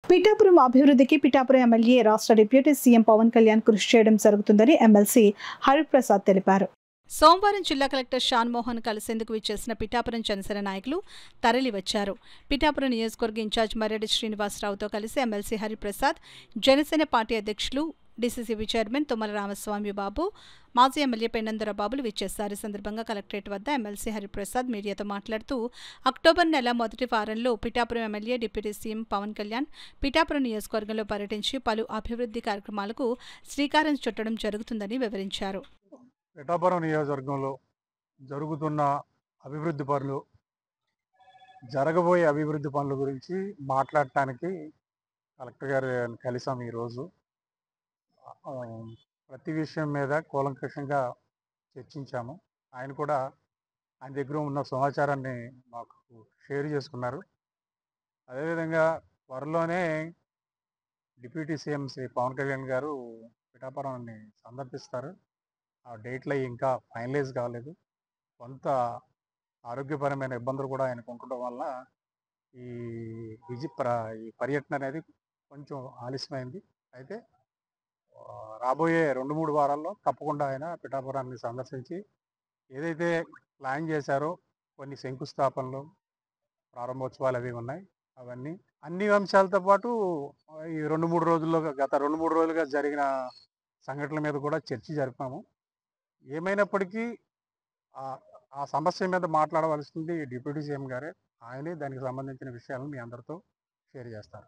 పిఠాపురం అభివృద్ధికి పిఠాపురం ఎమ్మెల్యే రాష్ట్ర deputy CM Pawan Kalyan కృషి చేయడం జరుగుతుందని ఎమ్మెల్సీ హరిప్రసాద్ తెలిపారు. సోమవారం జిల్లా కలెక్టర్ షాన్ మోహన్ కలిసేందుకు విచ్చేసిన పిఠాపురం జనసేన నాయకులు తరలివచ్చారు. పిఠాపురం నియోజకవర్గ ఇన్ఛార్జ్ మర్రెడ్డి శ్రీనివాసరావుతో కలిసి ఎమ్మెల్సీ హరిప్రసాద్, జనసేన పార్టీ అధ్యక్షులు డీసీసీబీ చైర్మన్ తుమ్మల రామస్వామి బాబు, మాజీ ఎమ్మెల్యే పెన్నందర బాబులు విచ్చేశారు. ఈ సందర్భంగా కలెక్టరేట్ వద్ద ఎమ్మెల్సీ హరిప్రసాద్ మీడియాతో మాట్లాడుతూ అక్టోబర్ నెల మొదటి వారంలో Pithapuram MLA deputy CM Pawan Kalyan Pithapuram నియోజకవర్గంలో పర్యటించి పలు అభివృద్ధి కార్యక్రమాలకు శ్రీకారం చుట్టడం జరుగుతుందని వివరించారు. పిఠాపురం నియోజకవర్గంలో జరుగుతున్న అభివృద్ధి పనులు, జరగబోయే అభివృద్ధి పనుల గురించి మాట్లాడటానికి కలెక్టర్ గారు కలిసాం. ఈరోజు ప్రతి విషయం మీద కూలంకషంగా చర్చించాము. ఆయన కూడా ఆయన దగ్గర ఉన్న సమాచారాన్ని మాకు షేర్ చేసుకున్నారు. అదేవిధంగా త్వరలోనే డిప్యూటీ సీఎం శ్రీ పవన్ కళ్యాణ్ గారు పిఠాపురాన్ని సందర్శిస్తారు. ఆ డేట్లు ఇంకా ఫైనలైజ్ కాలేదు. కొంత ఆరోగ్యపరమైన ఇబ్బందులు కూడా ఆయనకు ఉండడం వల్ల ఈ ఈ పర్యటన అనేది కొంచెం ఆలస్యమైంది. అయితే రాబోయే 2-3 వారాల్లో తప్పకుండా ఆయన పిఠాపురాన్ని సందర్శించి ఏదైతే ప్లాన్ చేశారో కొన్ని శంకుస్థాపనలు, ప్రారంభోత్సవాలు అవి ఉన్నాయి. అవన్నీ అన్ని అంశాలతో పాటు ఈ 2-3 రోజుల్లో గత 2-3 రోజులుగా జరిగిన సంఘటనల మీద కూడా చర్చ జరిపాము. ఏమైనప్పటికీ ఆ సమస్య మీద మాట్లాడవలసింది డిప్యూటీ సీఎం గారే. ఆయనే దానికి సంబంధించిన విషయాలను మీ అందరితో షేర్ చేస్తారు.